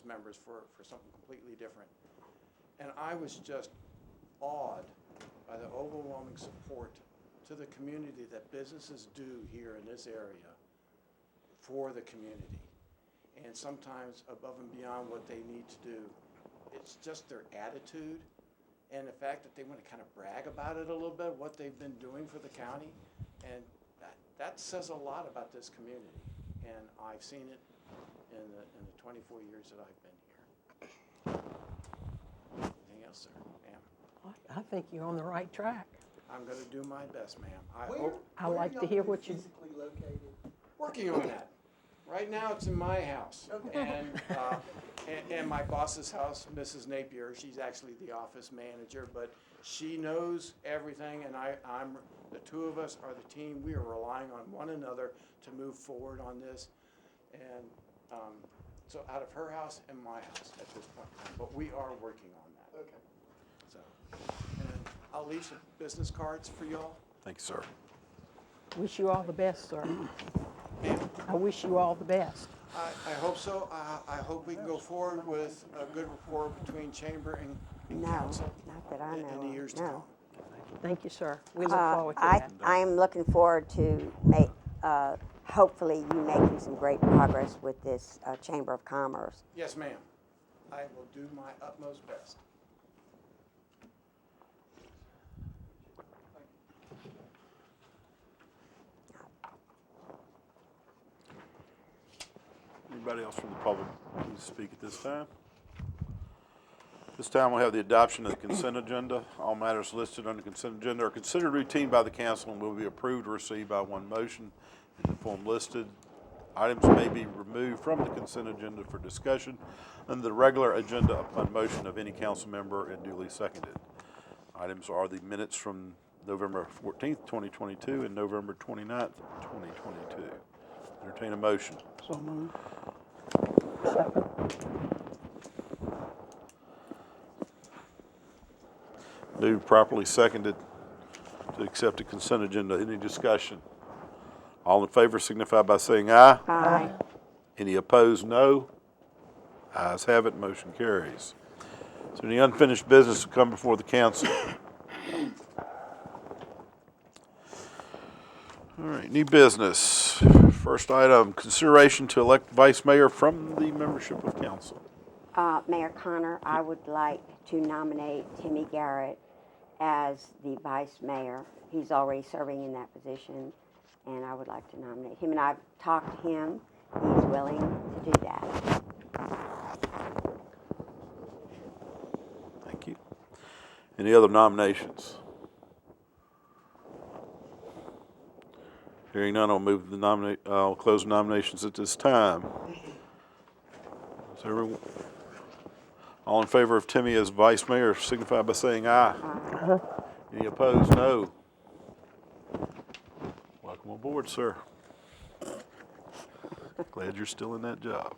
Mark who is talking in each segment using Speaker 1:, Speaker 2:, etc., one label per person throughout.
Speaker 1: business members for something completely different. And I was just awed by the overwhelming support to the community that businesses do here in this area for the community. And sometimes above and beyond what they need to do. It's just their attitude and the fact that they want to kind of brag about it a little bit, what they've been doing for the county. And that says a lot about this community. And I've seen it in the 24 years that I've been here. Anything else, sir? Ma'am?
Speaker 2: I think you're on the right track.
Speaker 1: I'm going to do my best, ma'am.
Speaker 2: I like to hear what you...
Speaker 3: physically located?
Speaker 1: Working on that. Right now, it's in my house.
Speaker 3: Okay.
Speaker 1: And my boss's house, Mrs. Napier. She's actually the office manager, but she knows everything, and I'm the two of us are the team. We are relying on one another to move forward on this. And so out of her house and my house at this point in time, but we are working on that.
Speaker 3: Okay.
Speaker 1: So, and I'll leave some business cards for y'all.
Speaker 4: Thank you, sir.
Speaker 2: Wish you all the best, sir.
Speaker 1: Ma'am?
Speaker 2: I wish you all the best.
Speaker 1: I hope so. I hope we can go forward with a good rapport between Chamber and
Speaker 5: No,
Speaker 1: Council
Speaker 5: not that I
Speaker 1: in
Speaker 5: know
Speaker 1: the
Speaker 5: of,
Speaker 1: years to come.
Speaker 5: no.
Speaker 2: Thank you, sir. We look forward to that.
Speaker 5: I am looking forward to hopefully you making some great progress with this Chamber of Commerce.
Speaker 1: Yes, ma'am. I will do my utmost best.
Speaker 4: Anybody else from the public who to speak at this time? This time we'll have the adoption of the consent agenda. All matters listed on the consent agenda are considered routine by the council and will be approved or received by one motion in the form listed. Items may be removed from the consent agenda for discussion under the regular agenda upon motion of any council member and duly seconded. Items are the minutes from November 14th, 2022 and November 29th, 2022. Entertain a motion.
Speaker 2: So moved.
Speaker 4: Moved, properly seconded to accept the consent agenda. Any discussion? All in favor signify by saying aye.
Speaker 5: Aye.
Speaker 4: Any opposed, no. Ayes have it, motion carries. Is there any unfinished business to come before the council? All right, new business. First item, consideration to elect vice mayor from the membership of council.
Speaker 5: Mayor Connor, I would like to nominate Timmy Garrett as the vice mayor. He's already serving in that position, and I would like to nominate him. And I've talked to him. He's willing to do that.
Speaker 4: Thank you. Any other nominations? Hearing none, I'll close nominations at this time. Is everyone, all in favor of Timmy as vice mayor signify by saying aye. Any opposed, no. Welcome aboard, sir. Glad you're still in that job.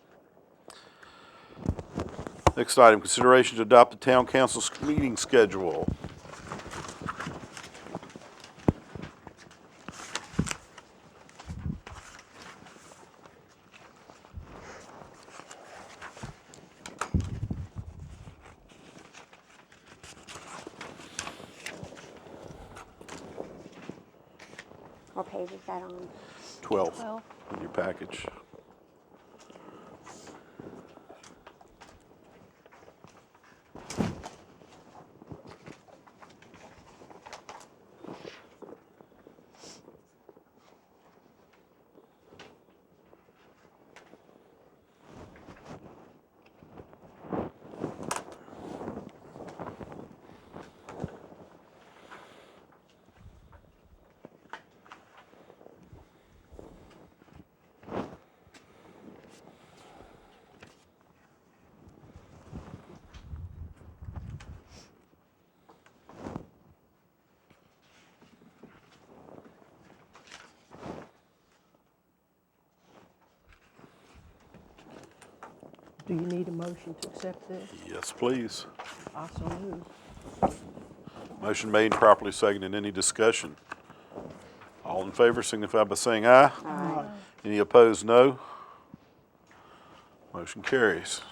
Speaker 4: Next item, consideration to adopt the town council's meeting schedule.
Speaker 5: What page is that on?
Speaker 4: 12 in your package.
Speaker 2: Do you need a motion to accept this?
Speaker 4: Yes, please.
Speaker 2: Also moved.
Speaker 4: Motion made, properly seconded. Any discussion? All in favor signify by saying aye.
Speaker 5: Aye.
Speaker 4: Any opposed, no. Motion carries.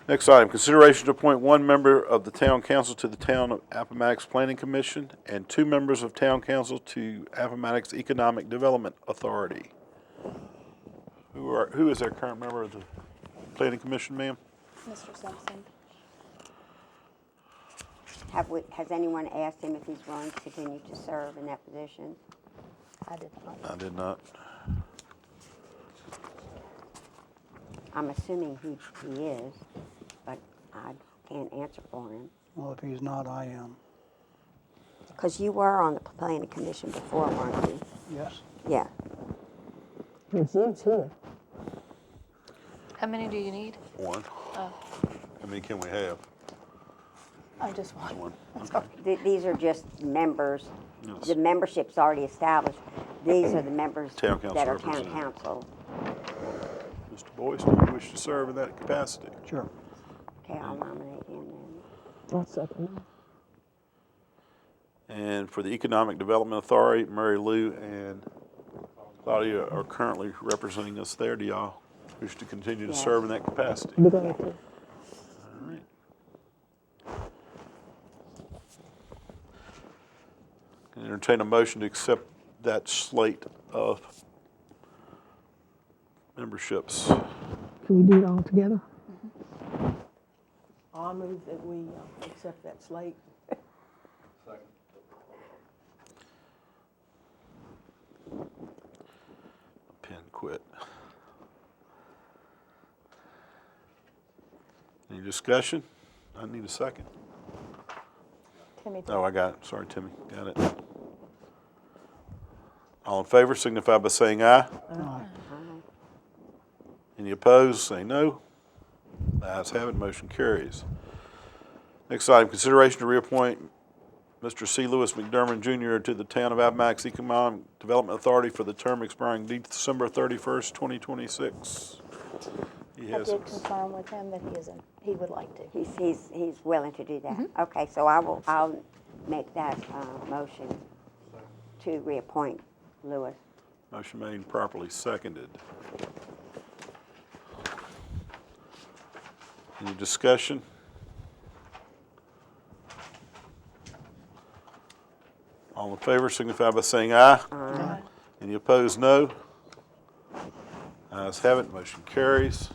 Speaker 4: Next item, consideration to appoint one member of the town council to the town of Appomattox Planning Commission and 2 members of town council to Appomattox Economic Development Authority. Who is our current member of the planning commission, ma'am?
Speaker 3: Mr. Simpson.
Speaker 5: Has anyone asked him if he's willing to continue to serve in that position?
Speaker 3: I did not.
Speaker 4: I did not.
Speaker 5: I'm assuming he is, but I can't answer for him.
Speaker 6: Well, if he's not, I am.
Speaker 5: Because you were on the planning commission before, weren't you?
Speaker 6: Yes?
Speaker 5: Yeah.
Speaker 2: Jim's here.
Speaker 3: How many do you need?
Speaker 4: 1.
Speaker 3: Oh,
Speaker 4: How many can we have?
Speaker 3: I just want.
Speaker 4: 1.
Speaker 5: These are just members.
Speaker 4: Yes.
Speaker 5: The membership's already established. These are the members
Speaker 4: Town council
Speaker 5: that are town
Speaker 4: representative.
Speaker 5: council.
Speaker 4: Mr. Boyce, do you wish to serve in that capacity?
Speaker 6: Sure.
Speaker 5: Okay, I'll nominate him then.
Speaker 2: I'll second.
Speaker 4: And for the Economic Development Authority, Mary Lou and Claudia are currently representing us there. Do y'all wish to continue to
Speaker 5: Yes.
Speaker 4: serve in that capacity?
Speaker 2: We're going to.
Speaker 4: All right. Entertain a motion to accept that slate of memberships.
Speaker 2: Can we do it all together? I'll move that we accept that slate.
Speaker 4: Pen quit. Any discussion? I need a second.
Speaker 3: Timmy.
Speaker 4: Oh, I got it. Sorry, Timmy. Got it. All in favor signify by saying aye.
Speaker 6: Aye.
Speaker 4: Any opposed, say no. The ayes have it, motion carries. Next item, consideration to reappoint Mr. C. Lewis McDermott Jr. to the Town of Appomattox Economic Development Authority for the term expiring December 31st, 2026. He
Speaker 3: I
Speaker 4: has,
Speaker 3: did confirm with him that he would like to.
Speaker 5: He's willing to do that. Okay, so I'll make that motion to reappoint Lewis.
Speaker 4: motion made and properly seconded. Any discussion? All in favor signify by saying aye.
Speaker 6: Aye.
Speaker 4: Any opposed, no. Ayes have it, motion carries.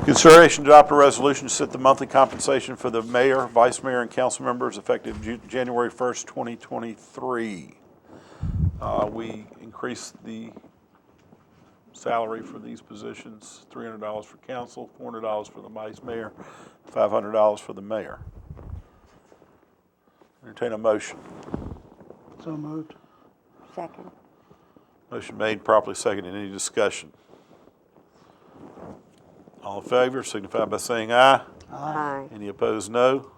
Speaker 4: Consideration to adopt a resolution to set the monthly compensation for the mayor, vice mayor, and council members effective January 1st, 2023. We increased the salary for these positions, $300 for council, $400 for the vice mayor, $500 for the mayor. Entertain a motion.
Speaker 6: So moved.
Speaker 5: Second.
Speaker 4: Motion made, properly seconded. Any discussion? All in favor signify by saying aye.
Speaker 5: Aye.
Speaker 4: Any opposed, no.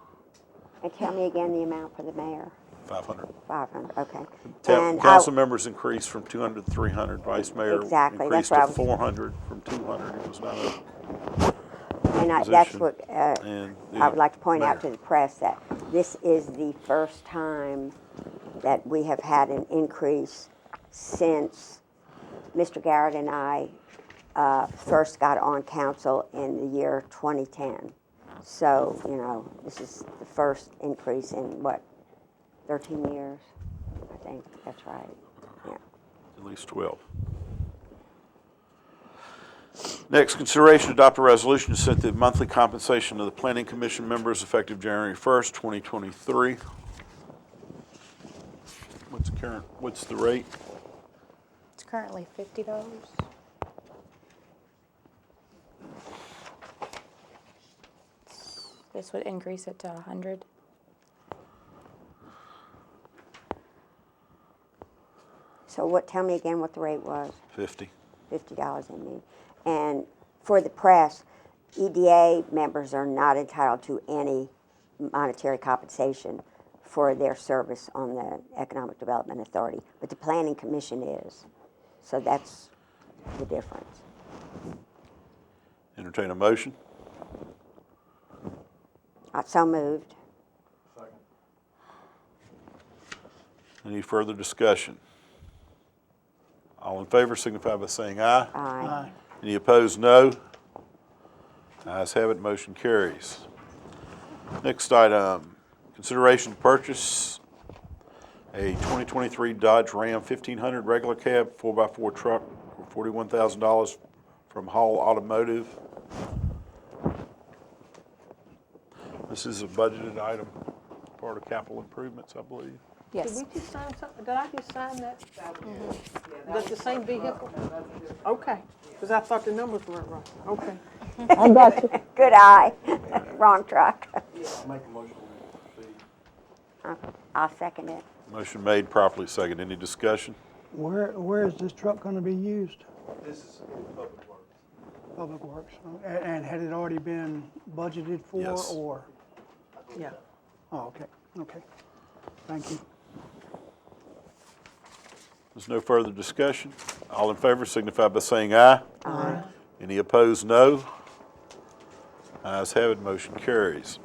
Speaker 5: And tell me again the amount for the mayor.
Speaker 4: 500.
Speaker 5: 500, okay.
Speaker 4: Town
Speaker 5: And
Speaker 4: council members increased from 200 to 300. Vice mayor
Speaker 5: Exactly,
Speaker 4: increased
Speaker 5: that's
Speaker 4: to
Speaker 5: what
Speaker 4: 400 from 200. It was not a,
Speaker 5: that's
Speaker 4: position,
Speaker 5: what
Speaker 4: and
Speaker 5: I would like to point out
Speaker 4: mayor.
Speaker 5: to the press, that this is the first time that we have had an increase since Mr. Garrett and I first got on council in the year 2010. So, you know, this is the first increase in, 13 years? I think that's right, yeah.
Speaker 4: At least 12. Next, consideration to adopt a resolution to set the monthly compensation of the planning commission members effective January 1st, 2023. What's the rate?
Speaker 3: It's currently $50. This would increase it to 100.
Speaker 5: So tell me again what the rate was.
Speaker 4: 50.
Speaker 5: $50, I mean. And for the press, EDA members are not entitled to any monetary compensation for their service on the Economic Development Authority, but the Planning Commission is. So that's the difference.
Speaker 4: Entertain a motion.
Speaker 5: So moved.
Speaker 4: Any further discussion? All in favor signify by saying aye.
Speaker 5: Aye.
Speaker 6: Aye.
Speaker 4: Any opposed, no. Ayes have it, motion carries. Next item, consideration to purchase a 2023 Dodge Ram 1500 regular cab 4x4 truck for $41,000 from Hall Automotive. This is a budgeted item, part of capital improvements, I believe.
Speaker 2: Did
Speaker 3: Yes.
Speaker 2: we just sign something? Did I just sign that? That's the same vehicle? Okay, because I thought the numbers weren't right. Okay. I got you.
Speaker 5: Good eye. Wrong truck.
Speaker 1: Make a motion to proceed.
Speaker 5: I'll second it.
Speaker 4: Motion made, properly second. Any discussion?
Speaker 6: Where is this truck gonna be used?
Speaker 1: This is in Public Works.
Speaker 6: Public Works. And had it already been budgeted for,
Speaker 4: Yes.
Speaker 6: or?
Speaker 2: Yeah.
Speaker 6: Oh, okay, okay. Thank you.
Speaker 4: There's no further discussion. All in favor signify by saying aye.
Speaker 2: Aye.
Speaker 4: Any opposed, no. Ayes have it, motion carries.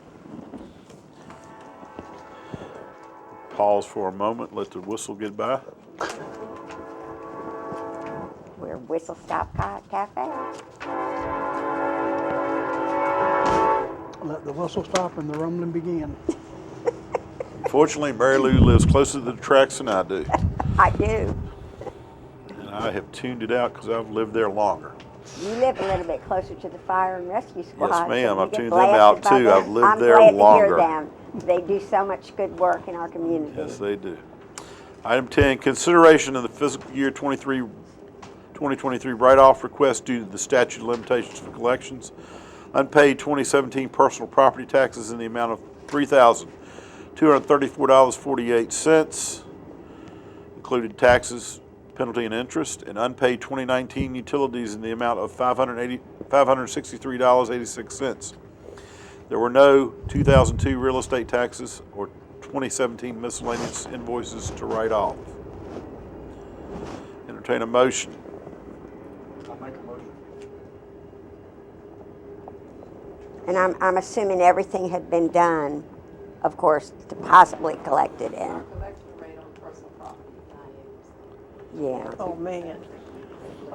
Speaker 4: Pause for a moment, let the whistle get by.
Speaker 5: We're Whistle Stop Cafe.
Speaker 6: Let the whistle stop and the rumbling begin.
Speaker 4: Fortunately, Mary Lou lives closer to the tracks than I do,
Speaker 5: I do.
Speaker 4: and I have tuned it out because I've lived there longer.
Speaker 5: You live a little bit closer to the fire and rescue squad.
Speaker 4: Yes,
Speaker 5: so
Speaker 4: ma'am.
Speaker 5: you
Speaker 4: I've
Speaker 5: get
Speaker 4: tuned them
Speaker 5: blasted
Speaker 4: out,
Speaker 5: by
Speaker 4: too.
Speaker 5: them.
Speaker 4: I've lived there longer.
Speaker 5: I'm glad to hear them. They do so much good work in our community.
Speaker 4: Yes, they do. Item 10, consideration of the fiscal year 2023 write-off request due to the statute of limitations for collections. Unpaid 2017 personal property taxes in the amount of $3,234.48, included taxes, penalty, and interest, and unpaid 2019 utilities in the amount of $563.86. There were no 2002 real estate taxes or 2017 miscellaneous invoices to write off. Entertain a motion.
Speaker 1: I'll make a motion.
Speaker 5: And I'm assuming everything had been done, of course, to possibly collect it in.
Speaker 7: Collection rate on personal property is 98%.
Speaker 5: Yeah.
Speaker 2: Oh, man.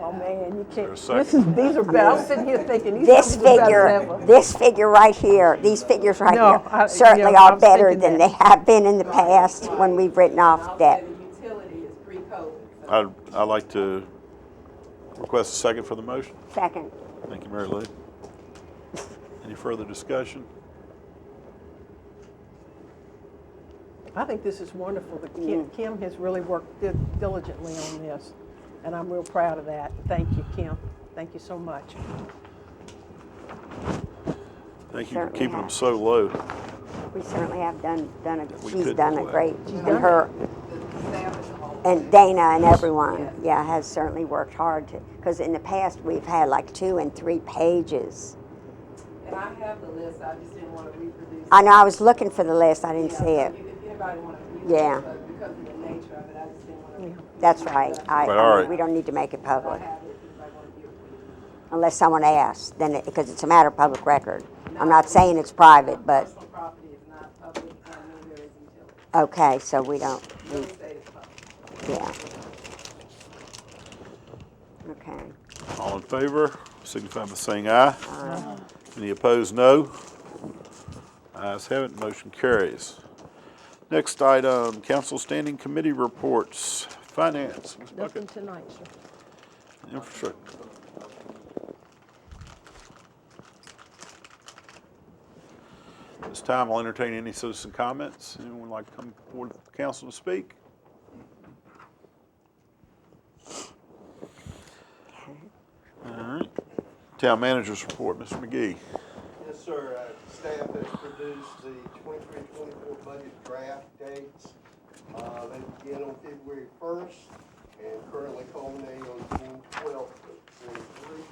Speaker 2: Oh, man, you can't.
Speaker 4: Is there a
Speaker 2: These are better. I'm sitting here thinking these
Speaker 5: This
Speaker 2: numbers are better than ever.
Speaker 5: this figure right here, these figures right
Speaker 2: No,
Speaker 5: here certainly
Speaker 2: yeah, I
Speaker 5: are
Speaker 2: was
Speaker 5: better
Speaker 2: thinking
Speaker 5: than
Speaker 2: that.
Speaker 5: they have been in the past when we've written
Speaker 7: And
Speaker 5: off
Speaker 7: I'll
Speaker 5: debt.
Speaker 7: say the utility is pre-COVID.
Speaker 4: I'd like to request a second for the motion.
Speaker 5: Second.
Speaker 4: Thank you, Mary Lou. Any further discussion?
Speaker 2: I think this is wonderful. Kim has really worked diligently on this, and I'm real proud of that. Thank you, Kim. Thank you so much.
Speaker 4: Thank you for
Speaker 5: Certainly
Speaker 4: keeping them
Speaker 5: have.
Speaker 4: so low.
Speaker 5: We certainly have
Speaker 4: We
Speaker 5: she's
Speaker 4: could
Speaker 5: done
Speaker 4: do
Speaker 5: a
Speaker 4: that.
Speaker 5: great,
Speaker 2: She's
Speaker 5: and
Speaker 2: done
Speaker 5: her,
Speaker 7: The staff as a whole.
Speaker 5: and Dana and everyone, yeah, has certainly worked hard to, because in the past, we've had like 2 and 3 pages.
Speaker 7: And I have the list, I just didn't want to reproduce.
Speaker 5: I know, I was looking for the list, I didn't
Speaker 7: Yeah,
Speaker 5: see
Speaker 7: so
Speaker 5: it.
Speaker 7: If anybody want to use
Speaker 5: Yeah.
Speaker 7: it, but because of the nature of it, I just didn't want to.
Speaker 5: That's right.
Speaker 4: Right, all right.
Speaker 5: We don't need to make it
Speaker 7: I
Speaker 5: public,
Speaker 7: have it if anybody want to view it.
Speaker 5: unless someone asks, then, because it's a matter of public record. I'm not saying it's private, but,
Speaker 7: Personal property is not public, and neither is utility.
Speaker 5: okay, so we don't,
Speaker 7: Real estate is public.
Speaker 5: yeah. Okay.
Speaker 4: All in favor, signify by saying aye. Any opposed, no. Ayes have it, motion carries. Next item, council standing committee reports. Finance, Ms.
Speaker 2: Nothing
Speaker 4: Bucket.
Speaker 2: tonight, sir.
Speaker 4: Infrastructure. This time, I'll entertain any citizen comments. Anyone would like to come forward to the council to speak? All right. Town managers report, Mr. McGee.
Speaker 8: Yes, sir. Staff has produced the 23-24 budget draft dates. They begin on February 1st and currently culminate on June 12th of 23.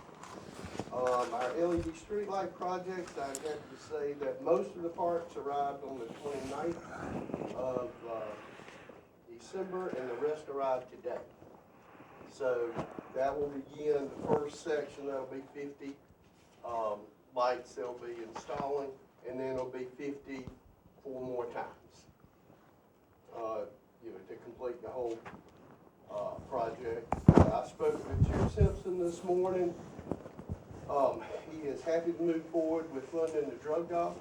Speaker 8: Our LED streetlight projects, I'm happy to say that most of the parts arrived on the 29th of December and the rest arrived today. So that will begin the first section, that'll be 50 lights they'll be installing, and then it'll be 50 4 more times, to complete the whole project. I spoke with Chair Simpson this morning, He is happy to move forward with funding the drug dock.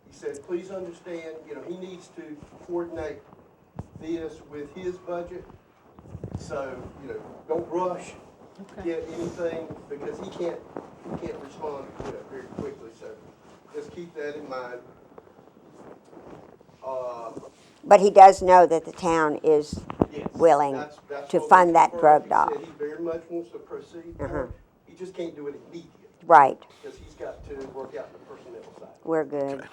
Speaker 8: He said, please understand, he needs to coordinate this with his budget. So, don't rush,
Speaker 2: Okay.
Speaker 8: get anything, because he can't respond, very quickly. So just keep that in mind.
Speaker 5: But he does know that the town is
Speaker 8: Yes,
Speaker 5: willing
Speaker 8: that's
Speaker 5: to
Speaker 8: what we
Speaker 5: fund that
Speaker 8: confirmed.
Speaker 5: drug
Speaker 8: He
Speaker 5: dock.
Speaker 8: said he very much wants to proceed forward. He just can't do it immediately,
Speaker 5: Right,
Speaker 8: because he's got to work out the personnel side.
Speaker 5: we're good.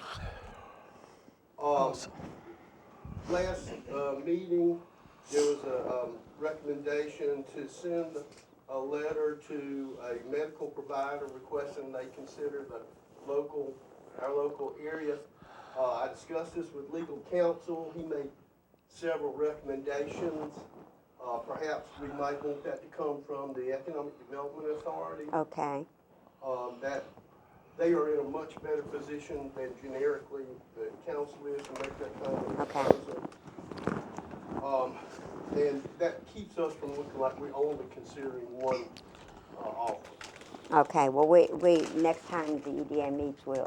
Speaker 8: Last meeting, there was a recommendation to send a letter to a medical provider requesting they consider our local area. I discussed this with legal counsel. He made several recommendations. Perhaps we might want that to come from the Economic Development Authority.
Speaker 5: Okay,
Speaker 8: That they are in a much better position than generically the council is to make that kind of
Speaker 5: Okay.
Speaker 8: proposal. And that keeps us from looking like we're only considering one offer.
Speaker 5: okay, well, we, next time the EDA meets, we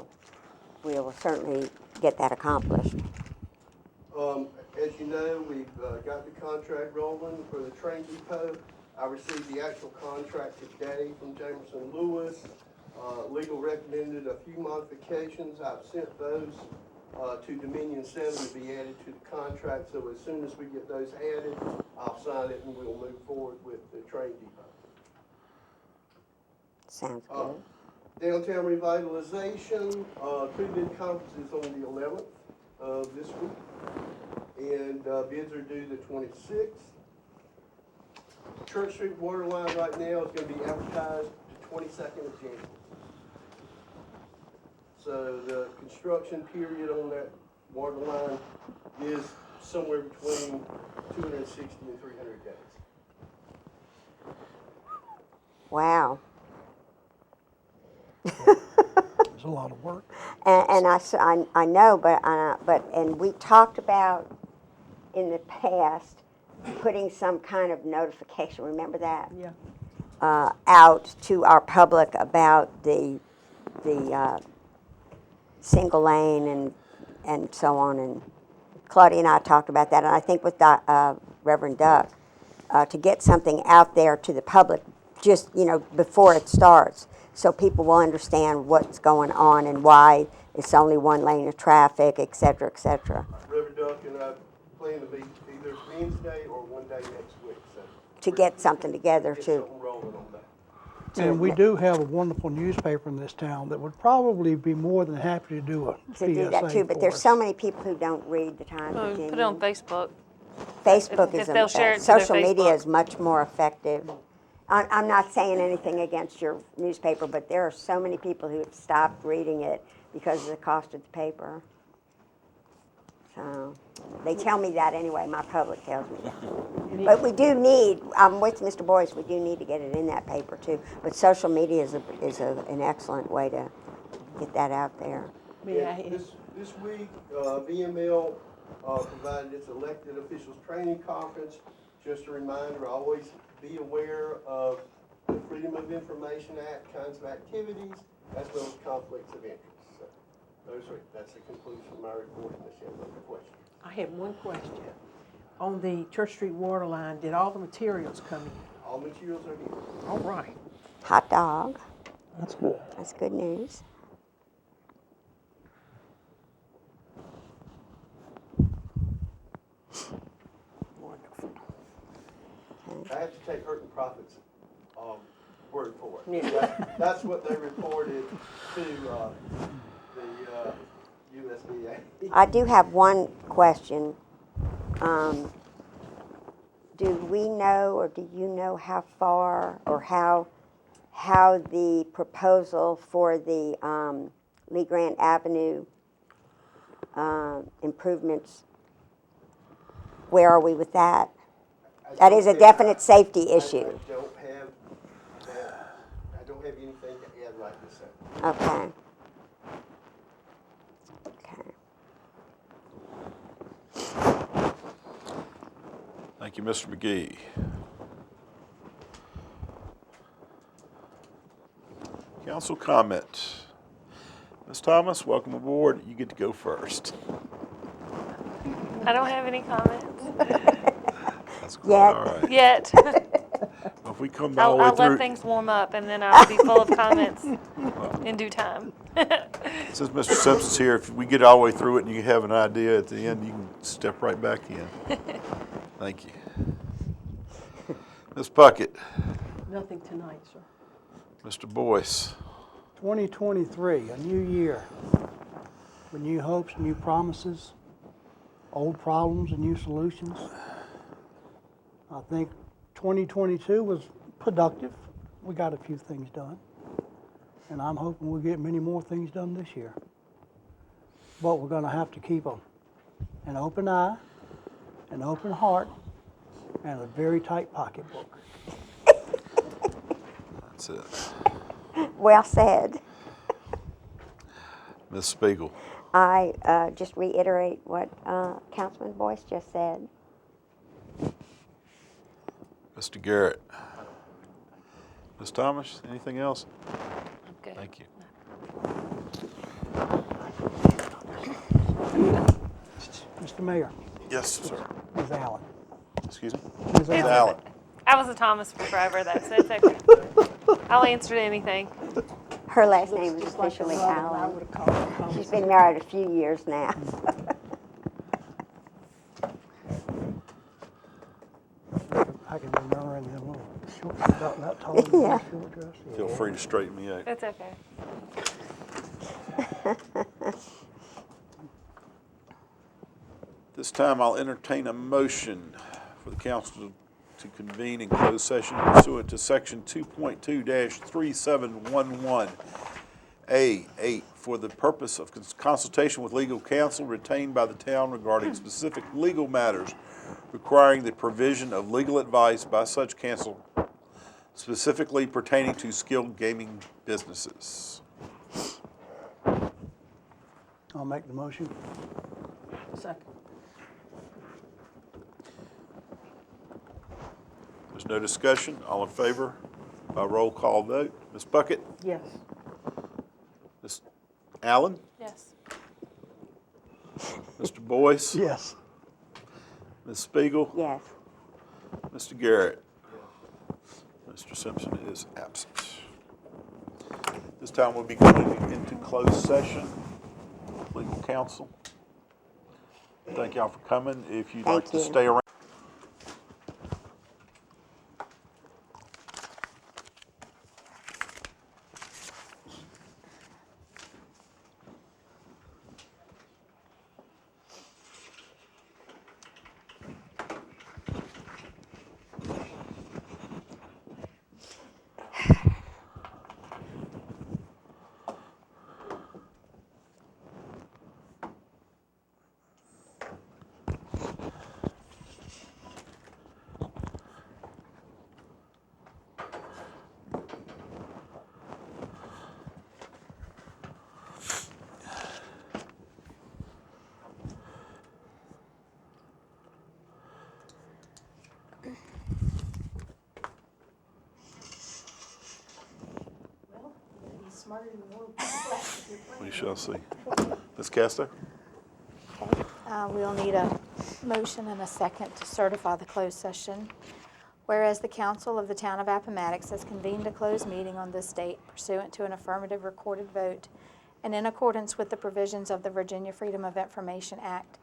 Speaker 5: will certainly get that accomplished.
Speaker 8: As you know, we've got the contract rolling for the train depot. I received the actual contract today from Jamerson Lewis. Legal recommended a few modifications. I've sent those to Dominion 7 to be added to the contract. So as soon as we get those added, I'll sign it and we'll move forward with the train depot.
Speaker 5: Sounds good.
Speaker 8: Downtown revitalization, pre-bid conference is on the 11th of this week. And bids are due the 26th. Church Street water line right now is going to be advertised the 22nd of January. So the construction period on that water line is somewhere between 260 and 300 days.
Speaker 5: Wow.
Speaker 6: It's a lot of work.
Speaker 5: And I know, and we talked about in the past putting some kind of notification, remember that?
Speaker 2: Yeah.
Speaker 5: Out to our public about the single lane and so on. And Claudia and I talked about that, and I think with Reverend Duck, to get something out there to the public just, before it starts, so people will understand what's going on and why it's only one lane of traffic, et cetera, et cetera.
Speaker 8: Reverend Duck and I plan to meet either Wednesday or one day next week. So
Speaker 5: To get something together
Speaker 8: get
Speaker 5: to,
Speaker 8: something rolling on that.
Speaker 6: And we do have a wonderful newspaper in this town that would probably be more than happy to do a PSA
Speaker 5: to do that too, but
Speaker 6: for
Speaker 5: there's
Speaker 6: us.
Speaker 5: so many people who don't read the Times
Speaker 9: Oh,
Speaker 5: Virginian.
Speaker 9: put it on Facebook.
Speaker 5: Facebook
Speaker 9: If
Speaker 5: is,
Speaker 9: they'll share it to their
Speaker 5: social media
Speaker 9: Facebook.
Speaker 5: is much more effective. I'm not saying anything against your newspaper, but there are so many people who have stopped reading it because of the cost of the paper. So, they tell me that anyway, my public tells me that. But we do need, I'm with Mr. Boyce, we do need to get it in that paper too. But social media is an excellent way to get that out there.
Speaker 8: And this week, VML provided its elected officials training conference. Just a reminder, always be aware of the Freedom of Information Act kinds of activities, as well as conflicts of interest. So that's the conclusion of my report, unless you have other questions.
Speaker 2: I have one question. On the Church Street water line, did all the materials come in?
Speaker 8: All materials are here.
Speaker 2: All right.
Speaker 5: Hot dog,
Speaker 6: That's good.
Speaker 5: that's good news.
Speaker 2: Wonderful.
Speaker 8: I have to take Hurt Profits word for it.
Speaker 2: Yeah.
Speaker 8: That's what they reported to the USDA.
Speaker 5: I do have one question. Do we know, or do you know how far, or how the proposal for the Lee Grant Avenue improvements, where are we with that? That is a definite safety issue.
Speaker 8: I don't have anything to add right this second.
Speaker 5: Okay. Okay.
Speaker 4: Thank you, Mr. McGee. Council comment. Ms. Thomas, welcome aboard. You get to go first.
Speaker 9: I don't have any comments
Speaker 4: That's quite
Speaker 5: Yet.
Speaker 4: all right.
Speaker 9: yet.
Speaker 4: Well, if we come all the way
Speaker 9: I'll
Speaker 4: through.
Speaker 9: let things warm up and then I'll be full of comments in due time.
Speaker 4: Since Mr. Simpson's here, if we get all the way through it and you have an idea at the end, you can step right back in. Thank you. Ms. Puckett,
Speaker 2: Nothing tonight, sir.
Speaker 4: Mr. Boyce,
Speaker 6: 2023, a new year, with new hopes, new promises, old problems and new solutions. I think 2022 was productive. We got a few things done. And I'm hoping we'll get many more things done this year. But we're going to have to keep an open eye, an open heart, and a very tight pocketbook.
Speaker 4: that's it.
Speaker 5: Well said.
Speaker 4: Ms. Spiegel,
Speaker 5: I just reiterate what Councilman Boyce just said.
Speaker 4: Mr. Garrett. Ms. Thomas, anything else?
Speaker 9: Okay.
Speaker 4: Thank you.
Speaker 6: Mr. Mayor,
Speaker 4: Yes, sir.
Speaker 6: Ms. Allen.
Speaker 4: Excuse me?
Speaker 6: Ms.
Speaker 4: Ms.
Speaker 6: Allen.
Speaker 4: Allen.
Speaker 9: I was a Thomas for forever, that's okay. I'll answer to anything.
Speaker 5: Her last name is
Speaker 2: Just like
Speaker 5: officially
Speaker 2: her mother, and I
Speaker 5: Allen.
Speaker 2: would have called her Thomas.
Speaker 5: She's been married a few years now.
Speaker 6: I can remember in them little short, about that tall, little
Speaker 5: Yeah.
Speaker 6: short dress.
Speaker 4: Feel free to straighten me out.
Speaker 9: That's okay.
Speaker 4: This time I'll entertain a motion for the council to convene in closed session pursuant to section 2.2-3711A8 for the purpose of consultation with legal counsel retained by the town regarding specific legal matters requiring the provision of legal advice by such counsel specifically pertaining to skilled gaming businesses.
Speaker 6: I'll make the motion.
Speaker 2: Second.
Speaker 4: There's no discussion. All in favor by roll call vote. Ms. Puckett?
Speaker 2: Yes.
Speaker 4: Ms. Allen?
Speaker 9: Yes.
Speaker 4: Mr. Boyce?
Speaker 6: Yes.
Speaker 4: Ms. Spiegel?
Speaker 5: Yes.
Speaker 4: Mr. Garrett? Mr. Simpson is absent. This time we'll be going into closed session. Legal counsel. Thank y'all for coming. If you'd like
Speaker 5: Thank
Speaker 4: to
Speaker 5: you.
Speaker 4: stay around. We shall see. Ms. Castor?
Speaker 3: Okay, we'll need a motion and a second to certify the closed session. Whereas the council of the town of Appomattox has convened a closed meeting on this date pursuant to an affirmative recorded vote and in accordance with the provisions of the Virginia Freedom of Information Act.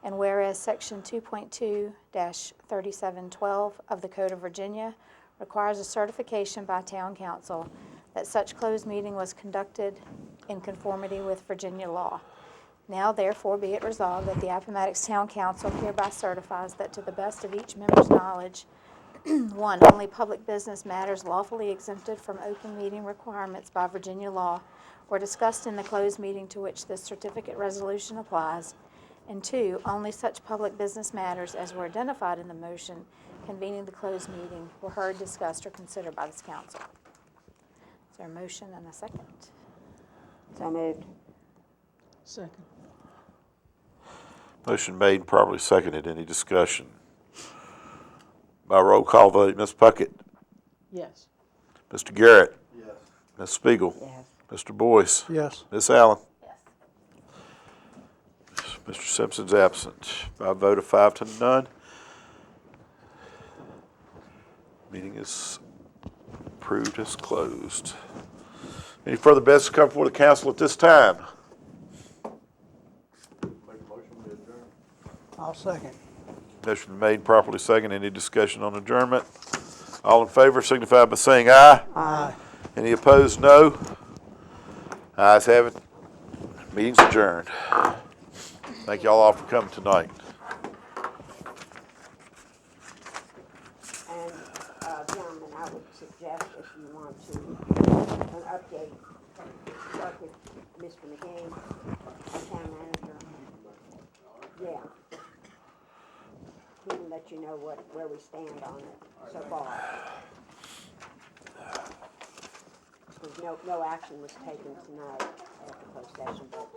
Speaker 3: And whereas section 2.2-3712 of the Code of Virginia requires a certification by town council that such closed meeting was conducted in conformity with Virginia law. Now therefore be it resolved that the Appomattox Town Council hereby certifies that to the best of each member's knowledge, 1, only public business matters lawfully exempted from open meeting requirements by Virginia law were discussed in the closed meeting to which this certificate resolution applies, and 2, only such public business matters as were identified in the motion convening the closed meeting were heard, discussed, or considered by this council. Is there a motion and a second?
Speaker 5: So moved.
Speaker 2: Second.
Speaker 4: Motion made, properly seconded. Any discussion? By roll call vote, Ms. Puckett?
Speaker 2: Yes.
Speaker 4: Mr. Garrett?
Speaker 8: Yes.
Speaker 4: Ms. Spiegel.
Speaker 5: Yes.
Speaker 4: Mr. Boyce.
Speaker 6: Yes.
Speaker 4: Ms. Allen.
Speaker 7: Yes.
Speaker 4: Mr. Simpson's absent. By a vote of 5 to none. Meeting is approved as closed. Any further business to come before the council at this time?
Speaker 6: I'll second.
Speaker 4: Motion made, properly second. Any discussion on adjournment? All in favor signify by saying aye.
Speaker 6: Aye.
Speaker 4: Any opposed, no. Ayes have it. Meeting's adjourned. Thank y'all all for coming tonight.
Speaker 5: And, gentlemen, I would suggest if you want to, an update, work with Mr. McGinn, our town manager. Yeah. He can let you know where we stand on it so far. Because no action was taken tonight at the closed session, but.